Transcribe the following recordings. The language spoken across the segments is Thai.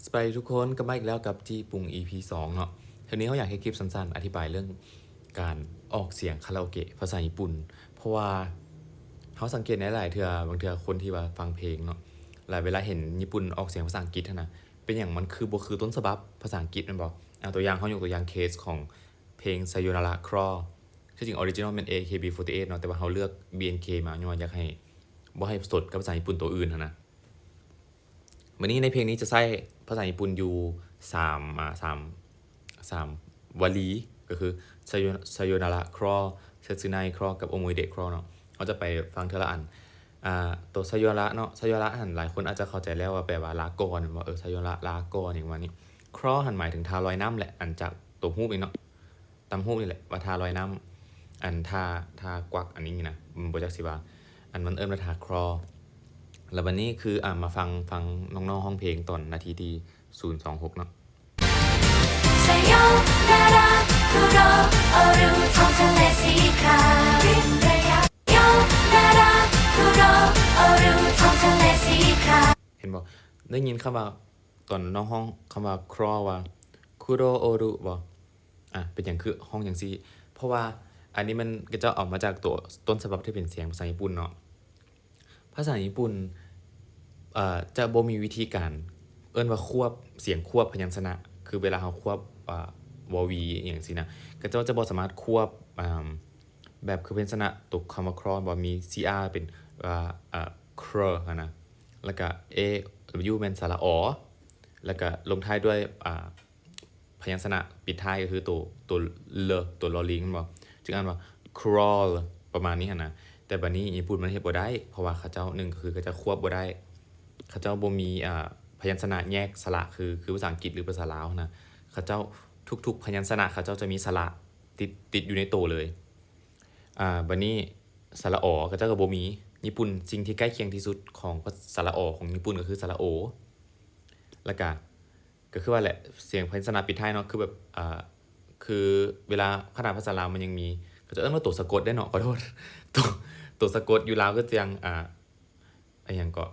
สวัสดีทุกคนก็มาอีกแล้วกับจีปุง EP 2เนาะทีนี้เขาอยากให้คลิปสั้นๆอธิบายเรื่องการออกเสียงคาราโอเกะภาษาญี่ปุ่นเพราะว่าเขาสังเกตในหลายเทื่อบางเทื่อคนที่ว่าฟังเพลงเนาะหลายเวลาเห็นญี่ปุ่นออกเสียงภาษาอังกฤษนะเป็นอย่างมันคือบ่คือต้นฉบับภาษาอังกฤษมันบอกเอาตัวอย่างเขายกตัวอย่างเคสของเพลง Sayonara Crawl ที่จริงออริจินอลเป็น AKB48 เนาะแต่ว่าเขาเลือก BNK มาย้อนอยากให้บ่ให้สดกับภาษาญี่ปุ่นตัวอื่นนะ วันนี้ในเพลงนี้จะใช้ภาษาญี่ปุ่นอยู่สามวลีก็คือไซโยนาระครอเซตสึไนครอกับโอโมยเดะครอเนาะเราจะไปฟังเทละอันตัวไซโยระเนาะไซโยระหันหลายคนอาจจะเข้าใจแล้วว่าแปลว่าลาก่อนว่าไซโยระลาก่อนอย่างว่านี้ครอหันหมายถึงทาลอยน้ำแหละอันจากตัวฮูบเองเนาะตำฮูบนี่แหละว่าทาลอยน้ำอันทากวักอันนี้นะบ่จักสิว่าอันมันว่าทาครอ แล้ววันนี้คือมาฟังน้องๆห้องเพลงตอนนาทีที่026เนาะさよなら黒オルท้องทะเลสีขาวริมระยะโยนารา黒オルท้องทะเลสีขาวเห็นบ่ได้ยินคำว่าตอนน้องห้องคำว่าครอว่าคุโรโอรุบ่เป็นอย่างคือห้องอย่างซี่เพราะว่าอันนี้มันก็จะออกมาจากตัวต้นฉบับที่เป็นเสียงภาษาญี่ปุ่นเนาะภาษาญี่ปุ่นจะบ่มีวิธีการเอิ้นว่าควบเสียงควบพยัญชนะคือเวลาเราควบวอวีอย่างซี่นะก็จะบ่สามารถควบแบบคือพยัญชนะตกคำว่าครอบ่มี CR เป็นครนะแล้วก็ A W เป็นสระอแล้วก็ลงท้ายด้วยพยัญชนะปิดท้ายก็คือตัวเลตัวลอลิงบ่จึงอ่านว่า crawl ประมาณนี้นะแต่บัดนี้ญี่ปุ่นมันเฮ็ดบ่ได้เพราะว่าเขาเจ้า1ก็คือเขาจะควบบ่ได้เขาเจ้าบ่มีพยัญชนะแยกสระคือภาษาอังกฤษหรือภาษาลาวนะเขาเจ้าทุกๆพยัญชนะเขาเจ้าจะมีสระติดอยู่ในตัวเลยบัดนี้สระอเขาเจ้าก็บ่มีญี่ปุ่นสิ่งที่ใกล้เคียงที่สุดของสระอของญี่ปุ่นก็คือสระโอแล้วก็คือว่าแหละเสียงพยัญชนะปิดท้ายเนาะคือแบบคือเวลาขนาดภาษาลาวมันยังมีเขาจะเอิ้นว่าตัวสะกดได้เนาะขอโทษตัวสะกดอยู่ลาวก็จะยังอะไรอย่างก็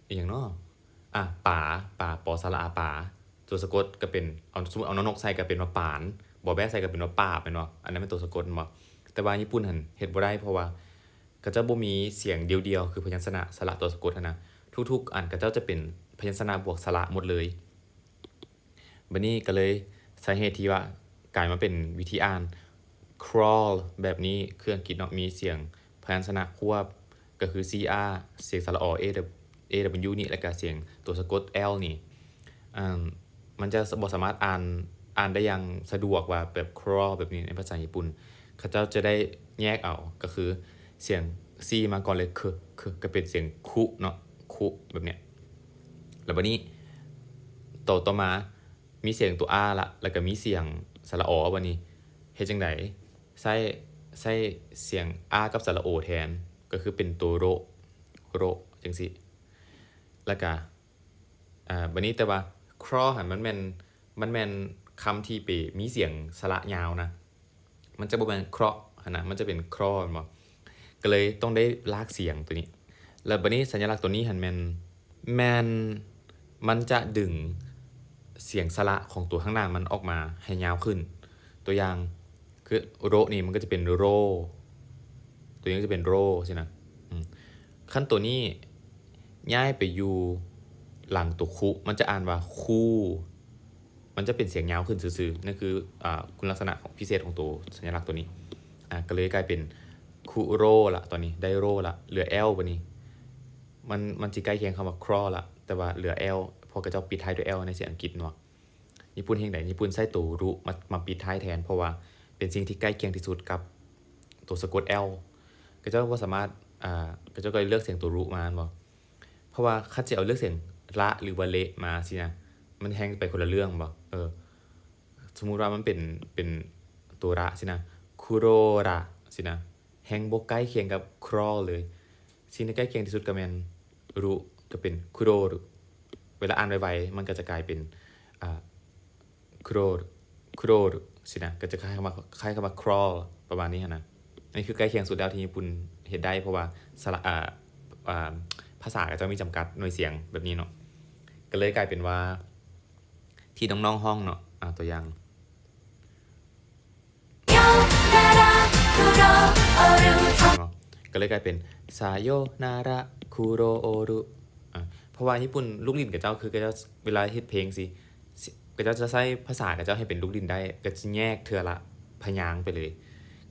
อีหยังเนาะป่าปอสระอาป่าตัวสะกดก็เป็นเอาสมมุติเอานอนกใส่ก็เป็นว่าปานบอแบะใส่ก็เป็นว่าปาบแม่นบ่อันนั้นเป็นตัวสะกดบ่แต่ว่าญี่ปุ่นหั่นเฮ็ดบ่ได้เพราะว่าเขาเจ้าบ่มีเสียงเดียวๆคือพยัญชนะสระตัวสะกดนะทุกๆอันเขาเจ้าจะเป็นพยัญชนะบวกสระหมดเลยบัดนี้ก็เลยสาเหตุที่ว่ากลายมาเป็นวิธีอ่าน crawl แบบนี้คืออังกฤษเนาะมีเสียงพยัญชนะควบก็คือ CR เสียงสระอ AW นี่แล้วก็เสียงตัวสะกด L นี่มันจะบ่สามารถอ่านได้อย่างสะดวกว่าแบบ crawl แบบนี้ในภาษาญี่ปุ่นเขาเจ้าจะได้แยกเอาก็คือเสียง C มาก่อนเลยคือก็เป็นเสียงคุเนาะคุแบบเนี้ยแล้วบัดนี้ต่อมามีเสียงตัว R ละแล้วก็มีเสียงสระอบัดนี้เฮ็ดจังได๋ใส่เสียง R กับสระโอแทนก็คือเป็นตัวโรจังซี่แล้วก็บัดนี้แต่ว่า crawl หั่นมันแม่นคำที่ไปมีเสียงสระยาวนะมันจะบ่แม่นเคราะห์หั่นนะมันจะเป็น crawl แม่นบ่ก็เลยต้องได้ลากเสียงตัวนี้แล้วบัดนี้สัญลักษณ์ตัวนี้หั่นแม่นมันจะดึงเสียงสระของตัวข้างล่างมันออกมาให้ยาวขึ้นตัวอย่างคือโรนี่มันก็จะเป็นโรตัวนี้ก็จะเป็นโรใช่นะขั้นตัวนี้ย้ายไปอยู่หลังตัวคุมันจะอ่านว่าคูมันจะเป็นเสียงยาวขึ้นซื่อๆนั่นคือคุณลักษณะของพิเศษของตัวสัญลักษณ์ตัวนี้ก็เลยกลายเป็นคุโรละตอนนี้ได้โรละเหลือ L บัดนี้มันสิใกล้เคียงคำว่า crawl ละแต่ว่าเหลือ L พอกระเจ้าปิดท้ายด้วย L ในเสียงอังกฤษเนาะญี่ปุ่นเฮ็ดจั่งใดญี่ปุ่นใช้ตัวรุมาปิดท้ายแทนเพราะว่าเป็นสิ่งที่ใกล้เคียงที่สุดกับตัวสะกด L ก็เจ้าบ่สามารถก็เจ้าก็เลยเลือกเสียงตัวรุมาบ่เพราะว่าคันสิเอาเลือกเสียงละหรือว่าเละมาสินะมันแฮงไปคนละเรื่องบ่สมมุติว่ามันเป็นตัวระสินะคุโรระสินะแฮงบ่ใกล้เคียงกับ crawl เลยสิ่งที่ใกล้เคียงที่สุดก็แม่นรุก็เป็นคุโรรุเวลาอ่านไวๆมันก็จะกลายเป็นคุโรรุสินะก็จะคล้ายคำว่า crawl ประมาณนี้นะอันนี้คือใกล้เคียงสุดแล้วที่ญี่ปุ่นเฮ็ดได้เพราะว่าสระภาษาก็จะมีจำกัดหน่วยเสียงแบบนี้เนาะก็ ก็เลยกลายเป็นว่า ที่น้องๆห้องเนาะตัวอย่าง โยนาราคุโรโอรุทอง เนาะก็เลยกลายเป็นซาโยนาระคุโรโอรุเพราะว่าญี่ปุ่นลูกลิ้นกับเจ้าคือก็เจ้าเวลาเฮ็ดเพลงสิก็เจ้าจะใช้ภาษากับเจ้าให้เป็นลูกลิ้นได้ก็จะแยกเทื่อละพยางค์ไปเลย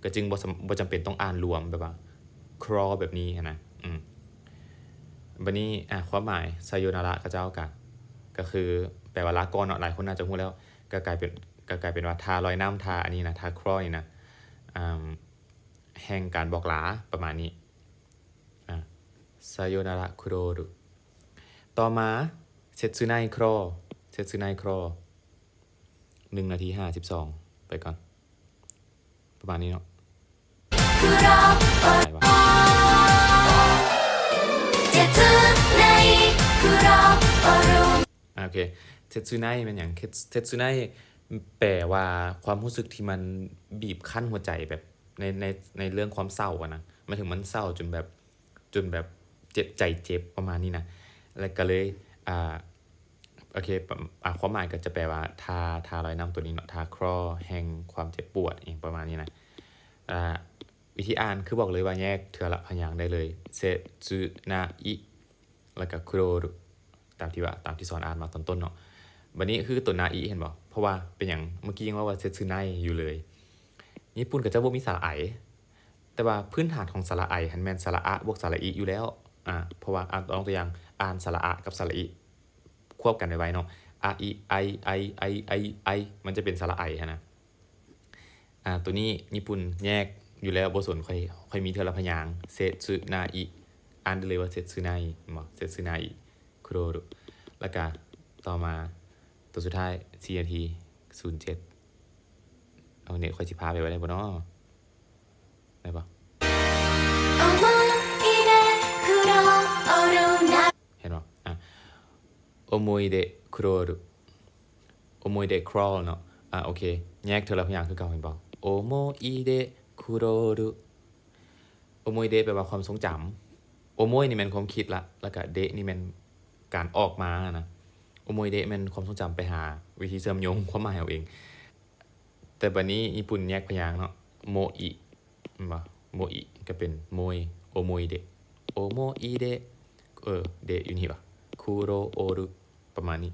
ก็จึงบ่จำเป็นต้องอ่านรวมแบบว่าครอแบบนี้นะบัดนี้ความหมายไซโยนาระกับเจ้าก็คือแปลว่าลาก่อนเนาะหลายคนน่าจะรู้แล้วก็กลายเป็นว่าทาลอยน้ำทาอันนี้นะทาครอนี่นะแห่งการบอกลาประมาณนี้ไซโยนาระคุโรรุต่อมาเซตซึไนครอ1 นาที 52ไปก่อนประมาณนี้เนาะ คุโรโอ อะไรวะ เจตุไนคุโรโอรุ โอเคเซตซึไนมันอย่างเซตซึไนแปลว่าความรู้สึกที่มันบีบคั้นหัวใจแบบในเรื่องความเศร้าอะนะหมายถึงมันเศร้าจนแบบเจ็บใจเจ็บประมาณนี้นะแล้วก็เลยโอเคความหมายก็จะแปลว่าทาลอยน้ำตัวนี้เนาะทาครอแห่งความเจ็บปวดอย่างประมาณนี้นะวิธีอ่านคือบอกเลยว่าแยกเทือละพยางค์ได้เลยเซซึนาอิแล้วก็คุโรรุตามที่สอนอ่านมาตอนต้นเนาะบัดนี้คือตัวนาอิเห็นบ่เพราะว่าเป็นอย่างเมื่อกี้ยังว่าเซซึไนอยู่เลยญี่ปุ่นก็จะบ่มีสระไอแต่ว่าพื้นฐานของสระไอหันแม่นสระอะบวกสระอิอยู่แล้วเพราะว่าลองตัวอย่างอ่านสระอะกับสระอิควบกันไว้เนาะอะอิไอมันจะเป็นสระไอนะตัวนี้ญี่ปุ่นแยกอยู่แล้วบ่สนค่อยมีเทอละพยางค์เซซึนาอิอ่านได้เลยว่าเซซึไนบ่เซซึไนคุโรรุแล้วก็ต่อมาตัวสุดท้าย4 นาที 07เอาเนี่ยค่อยสิพาไปไว้ได้บ่เนาะได้บ่ โอโมอิเดคุโรโอรุนา เห็นบ่โอโมยเดคุโรรุโอโมยเดครอลเนาะโอเคแยกเทอละพยางค์คือเก่าเห็นบ่โอโมอิเดคุโรรุโอโมยเดแปลว่าความทรงจำโอโมยนี่แม่นความคิดละแล้วก็เดนี่แม่นการออกมานะโอโมยเดแม่นความทรงจำไปหาวิธีเสริมโยงความหมายเอาเองแต่บัดนี้ญี่ปุ่นแยกพยางค์เนาะโมอิบ่โมอิก็เป็นโมยโอโมยเดโอโมอิเดเดอยู่นี่ป่ะคุโรโอรุประมาณนี้